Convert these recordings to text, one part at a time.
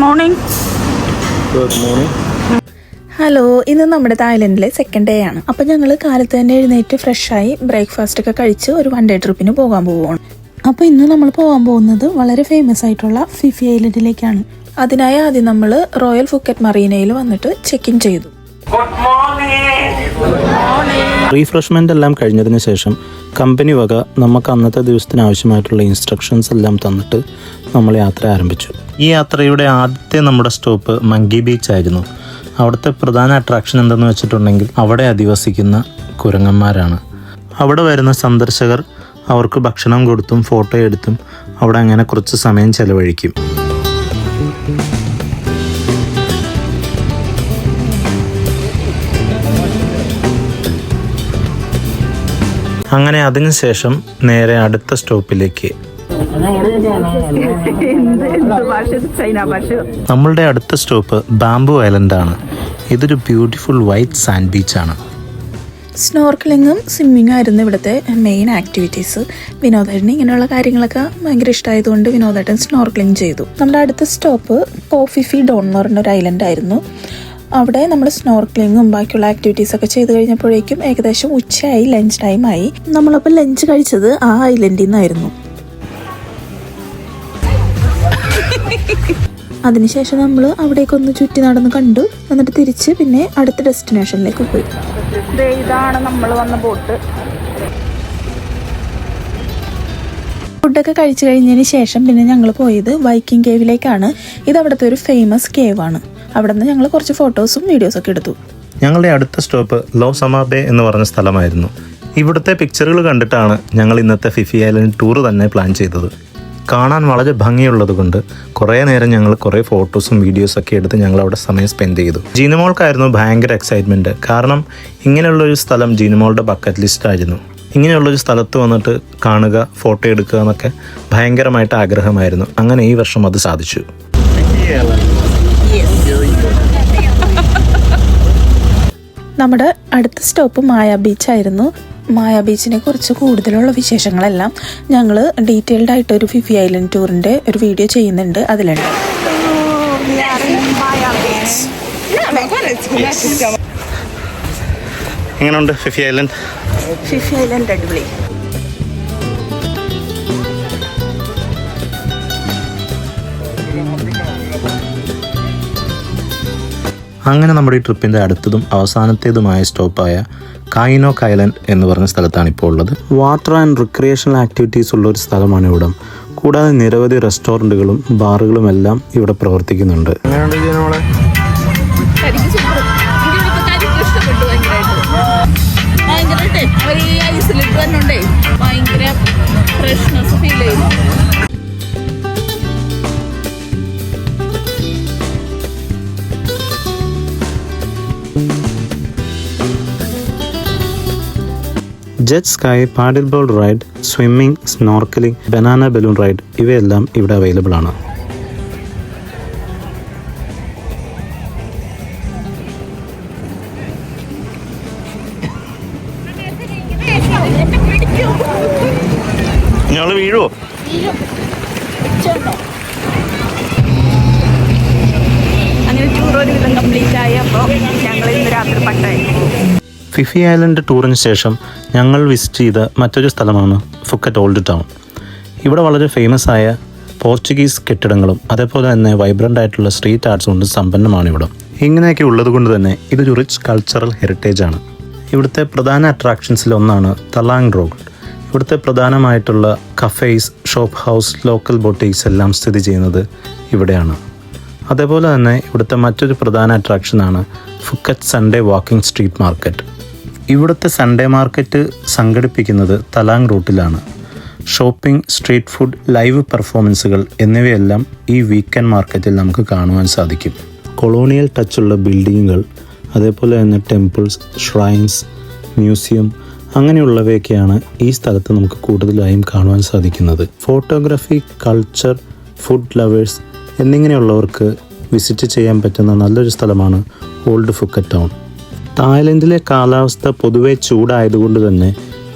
Morning. Good morning. Hello, ഇന്ന് നമ്മുടെ തായ്ലൻഡിലെ second day ആണ്. അപ്പം ഞങ്ങൾ കാലത്ത് തന്നെ എഴുന്നേറ്റ് ഫ്രഷായി ബ്രേക്ക്ഫാസ്റ്റ് ഒക്കെ കഴിച്ച് ഒരു 1 ഡേ ട്രിപ്പിന് പോകാൻ പോവുകയാണ്. അപ്പോൾ ഇന്ന് നമ്മൾ പോകാൻ പോകുന്നത് വളരെ ഫേമസ് ആയിട്ടുള്ള ഫിഫി ഐലൻഡിലേക്കാണ്. അതിനായി ആദ്യം നമ്മൾ റോയൽ ഫുക്കറ്റ് മറീനയിൽ വന്നിട്ട് ചെക്ക് ഇൻ ചെയ്തു. റീഫ്രഷ്മെൻ്റ് എല്ലാം കഴിഞ്ഞതിന് ശേഷം കമ്പനി വക നമുക്ക് അന്നത്തെ ദിവസത്തിന് ആവശ്യമായിട്ടുള്ള ഇൻസ്ട്രക്ഷൻസ് എല്ലാം തന്നിട്ട് നമ്മൾ യാത്ര ആരംഭിച്ചു. ഈ യാത്രയുടെ ആദ്യത്തെ നമ്മുടെ സ്റ്റോപ്പ് മങ്കി ബീച്ച് ആയിരുന്നു. അവിടുത്തെ പ്രധാന അട്രാക്ഷൻ എന്തെന്ന് വെച്ചിട്ടുണ്ടെങ്കിൽ അവിടെ അധിവസിക്കുന്ന കുരങ്ങന്മാരാണ്. അവിടെ വരുന്ന സന്ദർശകർ അവർക്ക് ഭക്ഷണം കൊടുത്തും ഫോട്ടോ എടുത്തും അവിടെ അങ്ങനെ കുറച്ച് സമയം ചെലവഴിക്കും. അങ്ങനെ അതിനുശേഷം നേരെ അടുത്ത സ്റ്റോപ്പിലേക്ക്. നമ്മളുടെ അടുത്ത സ്റ്റോപ്പ് ബാംബു ഐലൻഡ് ആണ്. ഇതൊരു ബ്യൂട്ടിഫുൾ വൈറ്റ് സാൻഡ് ബീച്ചാണ്. സ്നോർക്കലിങ്ങും സ്വിമ്മിങ്ങും ആയിരുന്നു ഇവിടുത്തെ മെയിൻ ആക്ടിവിറ്റീസ്. വിനോദേട്ടന് ഇങ്ങനെയുള്ള കാര്യങ്ങളൊക്കെ ഭയങ്കര ഇഷ്ടമായതുകൊണ്ട് വിനോദേട്ടൻ സ്നോർക്കലിംഗ് ചെയ്തു. നമ്മുടെ അടുത്ത സ്റ്റോപ്പ് കോ ഫിഫി ഡോൺ എന്ന് പറഞ്ഞ ഒരു ഐലൻഡ് ആയിരുന്നു. അവിടെ നമ്മൾ സ്നോർക്കലിങ്ങും ബാക്കിയുള്ള ആക്ടിവിറ്റീസൊക്കെ ചെയ്ത് കഴിഞ്ഞപ്പോഴേക്കും ഏകദേശം ഉച്ചയായി, ലഞ്ച് ടൈമായി. നമ്മളപ്പോൾ ലഞ്ച് കഴിച്ചത് ആ ഐലൻഡിൽ നിന്നായിരുന്നു. അതിനുശേഷം നമ്മൾ അവിടേക്കൊന്ന് ചുറ്റി നടന്ന് കണ്ടു. എന്നിട്ട് തിരിച്ച് പിന്നെ അടുത്ത ഡെസ്റ്റിനേഷനിലേക്ക് പോയി. ഇതാണ് നമ്മൾ വന്ന ബോട്ട്. ഫുഡൊക്കെ കഴിച്ചു കഴിഞ്ഞതിന് ശേഷം പിന്നെ ഞങ്ങൾ പോയത് വൈക്കിംഗ് കേവിലേക്കാണ്. ഇത് അവിടുത്തെ ഒരു ഫേമസ് കേവാണ്. അവിടെ നിന്ന് ഞങ്ങൾ കുറച്ച് ഫോട്ടോസും വീഡിയോസൊക്കെ എടുത്തു. ഞങ്ങളുടെ അടുത്ത സ്റ്റോപ്പ് ലോ സമ ബേ എന്ന് പറഞ്ഞ സ്ഥലമായിരുന്നു. ഇവിടുത്തെ പിക്ചറുകൾ കണ്ടിട്ടാണ് ഞങ്ങൾ ഇന്നത്തെ ഫിഫി ഐലൻഡ് ടൂർ തന്നെ പ്ലാൻ ചെയ്തത്. കാണാൻ വളരെ ഭംഗിയുള്ളത് കൊണ്ട് കുറേ നേരം ഞങ്ങൾ കുറേ ഫോട്ടോസും വീഡിയോസൊക്കെ എടുത്ത് ഞങ്ങൾ അവിടെ സമയം സ്പെൻഡ് ചെയ്തു. ജീനമോൾക്കായിരുന്നു ഭയങ്കര എക്സൈറ്റ്മെൻറ്റ്. കാരണം ഇങ്ങനെയുള്ളൊരു സ്ഥലം ജീനമോളുടെ ബക്കറ്റ് ലിസ്റ്റ് ആയിരുന്നു. ഇങ്ങനെയുള്ളൊരു സ്ഥലത്ത് വന്നിട്ട് കാണുക, ഫോട്ടോ എടുക്കുക എന്നൊക്കെ ഭയങ്കരമായിട്ട് ആഗ്രഹമായിരുന്നു. അങ്ങനെ ഈ വർഷം അത് സാധിച്ചു. നമ്മുടെ അടുത്ത സ്റ്റോപ്പ് മായ ബീച്ചായിരുന്നു. മായ ബീച്ചിനെ കുറിച്ച് കൂടുതലുള്ള വിശേഷങ്ങളെല്ലാം ഞങ്ങൾ ഡീറ്റെയിൽഡ് ആയിട്ട് ഒരു ഫിഫി ഐലൻഡ് ടൂറിൻ്റെ ഒരു വീഡിയോ ചെയ്യുന്നുണ്ട്, അതിലുണ്ട്. എങ്ങനെയുണ്ട് ഫിഫി ഐലൻഡ്? ഫിഫി ഐലൻഡ് അടിപൊളി. അങ്ങനെ നമ്മുടെ ഈ ട്രിപ്പിൻ്റെ അടുത്തതും അവസാനത്തേതുമായ സ്റ്റോപ്പായ കായിനോക്ക് ഐലൻഡ് എന്ന് പറഞ്ഞ സ്ഥലത്താണ് ഇപ്പോൾ ഉള്ളത്. വാട്ടർ ആൻഡ് റിക്രിയേഷണൽ ആക്ടിവിറ്റീസ് ഉള്ള ഒരു സ്ഥലമാണ് ഇവിടം. കൂടാതെ നിരവധി റെസ്റ്റോറൻറ്റുകളും ബാറുകളും എല്ലാം ഇവിടെ പ്രവർത്തിക്കുന്നുണ്ട്. Jet ski, paddle board ride, swimming, snorkelling, banana balloon ride ഇവയെല്ലാം ഇവിടെ അവൈലബിൾ ആണ്. ഞങ്ങൾ വീഴുവോ? അങ്ങനെ ടൂർ ഒരു വിധം കംപ്ലീറ്റ് ആയി. അപ്പോൾ ഞങ്ങൾ ഇന്ന് രാത്രി പട്ടായി. ഫിഫി ഐലൻഡ് ടൂറിന് ശേഷം ഞങ്ങൾ വിസിറ്റ് ചെയ്ത മറ്റൊരു സ്ഥലമാണ് ഫുക്കറ്റ് ഓൾഡ് ടൗൺ. ഇവിടെ വളരെ ഫേമസ് ആയ പോർച്ചുഗീസ് കെട്ടിടങ്ങളും അതേപോലെ തന്നെ വൈബ്രൻ്റ് ആയിട്ടുള്ള സ്ട്രീറ്റ് ആർട്സ് കൊണ്ട് സമ്പന്നമാണ് ഇവിടെ. ഇങ്ങനെയൊക്കെ ഉള്ളത് കൊണ്ട് തന്നെ ഇതൊരു റിച്ച് കൾച്ചറൽ ഹെറിറ്റേജ് ആണ്. ഇവിടുത്തെ പ്രധാന അട്രാക്ഷൻസിലൊന്നാണ് തലാങ് റോഡ്. ഇവിടുത്തെ പ്രധാനമായിട്ടുള്ള cafes, shop house, local boutiques എല്ലാം സ്ഥിതി ചെയ്യുന്നത് ഇവിടെയാണ്. അതേപോലെ തന്നെ ഇവിടുത്തെ മറ്റൊരു പ്രധാന അട്രാക്ഷനാണ് Phuket Sunday walking street market. ഇവിടുത്തെ സൺഡേ മാർക്കറ്റ് സംഘടിപ്പിക്കുന്നത് തലാങ് റൂട്ടിലാണ്. ഷോപ്പിംഗ്, സ്ട്രീറ്റ് ഫുഡ്, ലൈവ് പെർഫോമൻസുകൾ എന്നിവയെല്ലാം ഈ വീക്കെൻഡ് മാർക്കറ്റിൽ നമുക്ക് കാണുവാൻ സാധിക്കും. കൊളോണിയൽ ടച്ചുള്ള ബിൽഡിങ്ങുകൾ, അതേപോലെ തന്നെ ടെമ്പിൾസ്, ഷ്രൈൻസ്, മ്യൂസിയം അങ്ങനെയുള്ളവയൊക്കെയാണ് ഈ സ്ഥലത്ത് നമുക്ക് കൂടുതലായും കാണുവാൻ സാധിക്കുന്നത്. ഫോട്ടോഗ്രാഫി, കൾച്ചർ, ഫുഡ് ലവേഴ്സ് എന്നിങ്ങനെയുള്ളവർക്ക് വിസിറ്റ് ചെയ്യാൻ പറ്റുന്ന നല്ലൊരു സ്ഥലമാണ് ഓൾഡ് ഫുക്കറ്റ് ടൗൺ. തായ്ലൻഡിലെ കാലാവസ്ഥ പൊതുവെ ചൂടായതുകൊണ്ട് തന്നെ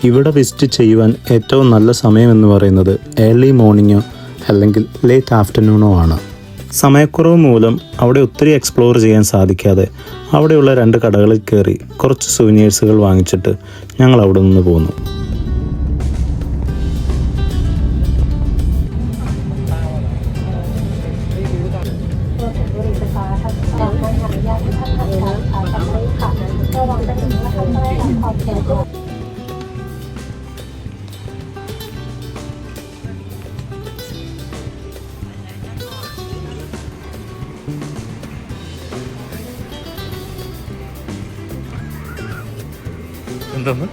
ഇവിടെ വിസിറ്റ് ചെയ്യുവാൻ ഏറ്റവും നല്ല സമയം എന്ന് പറയുന്നത് ഏർലി മോർണിംഗോ അല്ലെങ്കിൽ ലേറ്റ് ആഫ്റ്റർനൂണോ ആണ്. സമയക്കുറവ് മൂലം അവിടെ ഒത്തിരി എക്സ്പ്ലോർ ചെയ്യാൻ സാധിക്കാതെ അവിടെയുള്ള 2 കടകളിൽ കയറി കുറച്ച് സുവനീഴ്സുകൾ വാങ്ങിച്ചിട്ട് ഞങ്ങൾ അവിടെ നിന്ന് പോന്നു. എന്താണ്